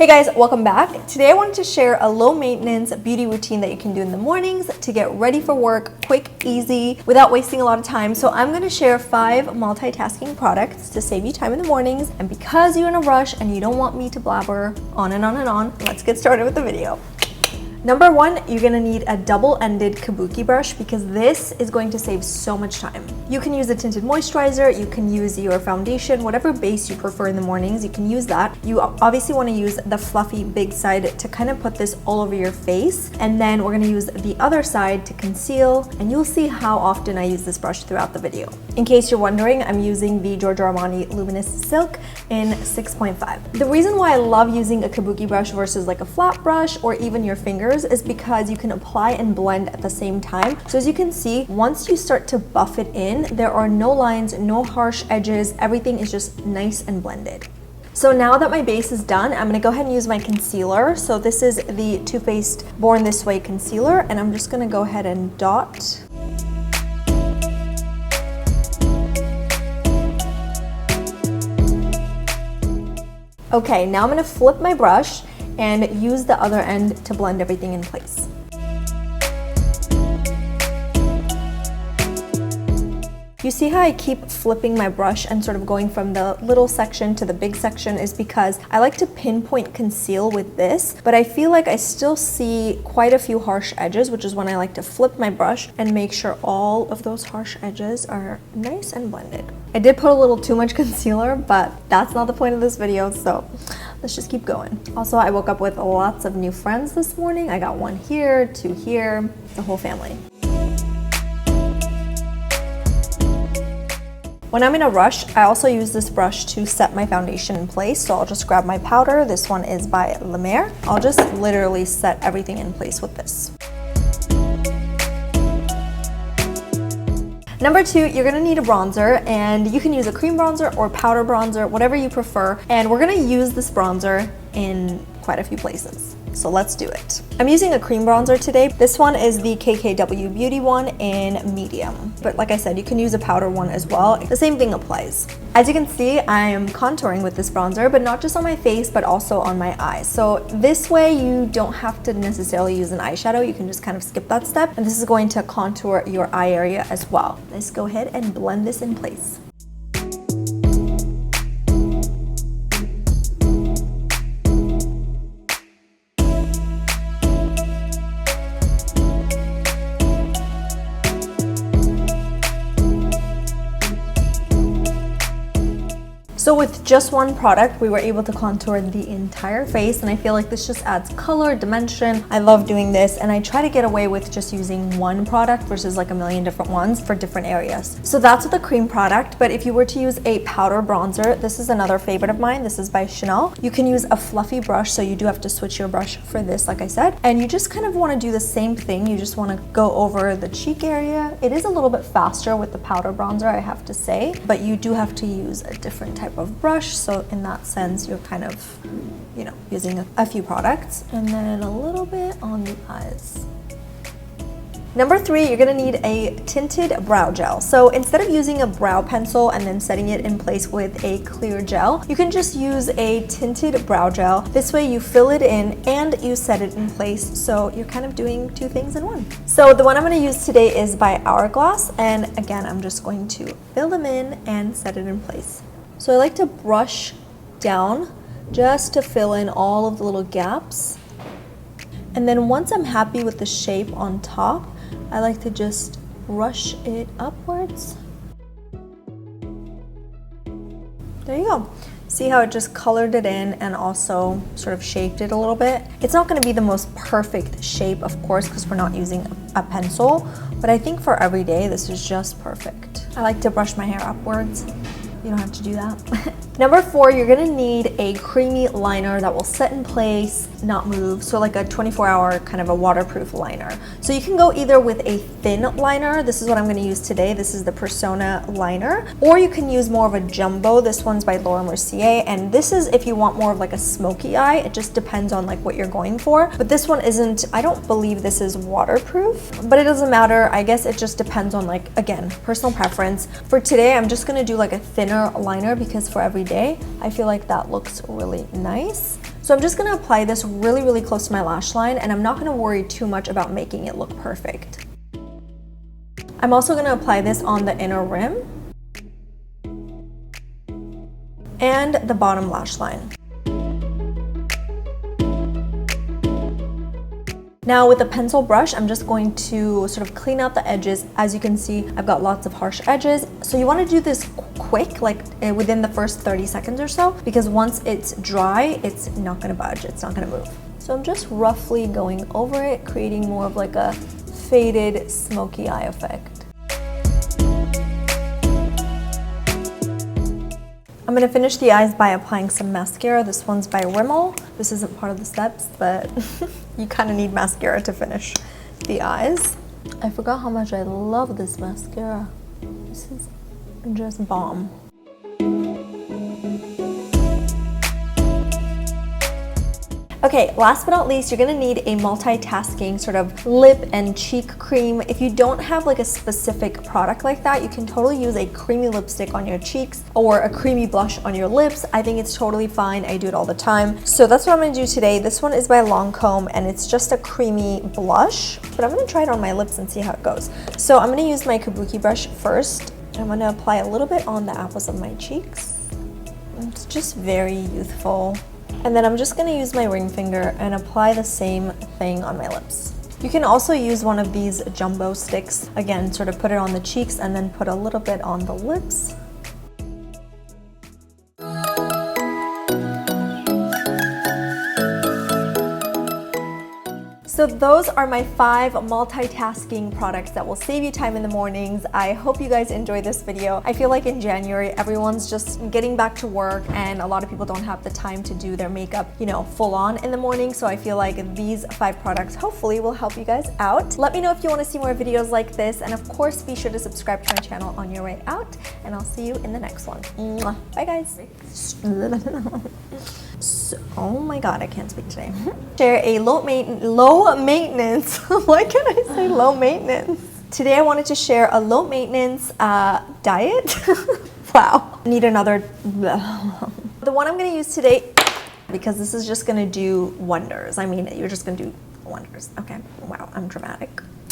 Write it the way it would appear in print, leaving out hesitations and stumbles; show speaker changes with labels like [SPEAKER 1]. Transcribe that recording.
[SPEAKER 1] Hey guys, welcome back. Today I wanted to share a low maintenance beauty routine that you can do in the mornings to get ready for work, quick, easy, without wasting a lot of time. So I'm going to share 5 multitasking products to save you time in the mornings. And because you're in a rush and you don't want me to blabber on and on and on, let's get started with the video. Number 1, you're gonna need a double-ended kabuki brush because this is going to save so much time. You can use a tinted moisturizer, you can use your foundation, whatever base you prefer in the mornings, you can use that. You obviously wanna use the fluffy big side to kind of put this all over your face. And then we're gonna use the other side to conceal, and you'll see how often I use this brush throughout the video. In case you're wondering, I'm using the Giorgio Armani Luminous Silk in 6.5. The reason why I love using a kabuki brush versus like a flat brush or even your fingers is because you can apply and blend at the same time. So as you can see, once you start to buff it in, there are no lines, no harsh edges, everything is just nice and blended. So now that my base is done, I'm gonna go ahead and use my concealer. So this is the Too Faced Born This Way concealer, and I'm just gonna go ahead and dot. Okay, now I'm gonna flip my brush and use the other end to blend everything in place. You see how I keep flipping my brush and sort of going from the little section to the big section is because I like to pinpoint conceal with this, but I feel like I still see quite a few harsh edges, which is when I like to flip my brush and make sure all of those harsh edges are nice and blended. I did put a little too much concealer, but that's not the point of this video, so let's just keep going. Also, I woke up with lots of new friends this morning. I got 1 here, 2 here, the whole family. When I'm in a rush, I also use this brush to set my foundation in place. So I'll just grab my powder. This one is by La Mer. I'll just literally set everything in place with this. Number 2, you're gonna need a bronzer, and you can use a cream bronzer or powder bronzer, whatever you prefer. And we're gonna use this bronzer in quite a few places. So let's do it. I'm using a cream bronzer today. This one is the KKW Beauty one in medium. But like I said, you can use a powder one as well. The same thing applies. As you can see, I am contouring with this bronzer, but not just on my face, but also on my eyes. So this way you don't have to necessarily use an eyeshadow. You can just kind of skip that step. And this is going to contour your eye area as well. Let's go ahead and blend this in place. So with just one product, we were able to contour the entire face, and I feel like this just adds color, dimension. I love doing this, and I try to get away with just using one product versus like a million different ones for different areas. So that's with the cream product, but if you were to use a powder bronzer, this is another favorite of mine. This is by Chanel. You can use a fluffy brush, so you do have to switch your brush for this, like I said, and you just kind of want to do the same thing. You just want to go over the cheek area. It is a little bit faster with the powder bronzer, I have to say, but you do have to use a different type of brush, so in that sense you're kind of, you know, using a few products. And then a little bit on the eyes. Number 3, you're gonna need a tinted brow gel. So instead of using a brow pencil and then setting it in place with a clear gel, you can just use a tinted brow gel. This way you fill it in and you set it in place. So you're kind of doing 2 things in one. So the one I'm gonna use today is by Hourglass. And again, I'm just going to fill them in and set it in place. So I like to brush down just to fill in all of the little gaps. And then once I'm happy with the shape on top, I like to just brush it upwards. There you go. See how it just colored it in and also sort of shaped it a little bit. It's not gonna be the most perfect shape, of course, because we're not using a pencil, but I think for every day, this is just perfect. I like to brush my hair upwards. You don't have to do that. Number 4, you're gonna need a creamy liner that will set in place, not move. So like a 24-hour kind of a waterproof liner. So you can go either with a thin liner. This is what I'm gonna use today. This is the Persona liner. Or you can use more of a jumbo. This one's by Laura Mercier. And this is if you want more of like a smoky eye. It just depends on like what you're going for. But this one isn't, I don't believe this is waterproof, but it doesn't matter. I guess it just depends on like, again, personal preference. For today, I'm just gonna do like a thinner liner because for every day, I feel like that looks really nice. So I'm just gonna apply this really, really close to my lash line, and I'm not gonna worry too much about making it look perfect. I'm also gonna apply this on the inner rim and the bottom lash line. Now with a pencil brush, I'm just going to sort of clean out the edges. As you can see, I've got lots of harsh edges. So you want to do this quick, like within the first 30 seconds or so, because once it's dry, it's not going to budge, it's not going to move. So I'm just roughly going over it, creating more of like a faded smoky eye effect. I'm going to finish the eyes by applying some mascara. This one's by Rimmel. This isn't part of the steps, but you kind of need mascara to finish the eyes. I forgot how much I love this mascara. This is just bomb. Okay, last but not least, you're gonna need a multitasking sort of lip and cheek cream. If you don't have like a specific product like that, you can totally use a creamy lipstick on your cheeks or a creamy blush on your lips. I think it's totally fine. I do it all the time. So that's what I'm gonna do today. This one is by Lancome and it's just a creamy blush, but I'm gonna try it on my lips and see how it goes. So I'm gonna use my kabuki brush first. I'm gonna apply a little bit on the apples of my cheeks. It's just very youthful. And then I'm just gonna use my ring finger and apply the same thing on my lips. You can also use one of these jumbo sticks. Again, sort of put it on the cheeks and then put a little bit on the lips. So those are my 5 multitasking products that will save you time in the mornings. I hope you guys enjoyed this video. I feel like in January, everyone's just getting back to work and a lot of people don't have the time to do their makeup, you know, full on in the morning. So I feel like these 5 products hopefully will help you guys out. Let me know if you want to see more videos like this. And of course, be sure to subscribe to my channel on your way out. And I'll see you in the next one. Mwah. Bye guys. So, oh my god, I can't speak today. Share a low maintenance. Why can't I say low maintenance? Today I wanted to share a low maintenance diet. Wow. Need another. The one I'm going to use today, because this is just going to do wonders. I mean, you're just going to do wonders. Okay. Wow, I'm dramatic.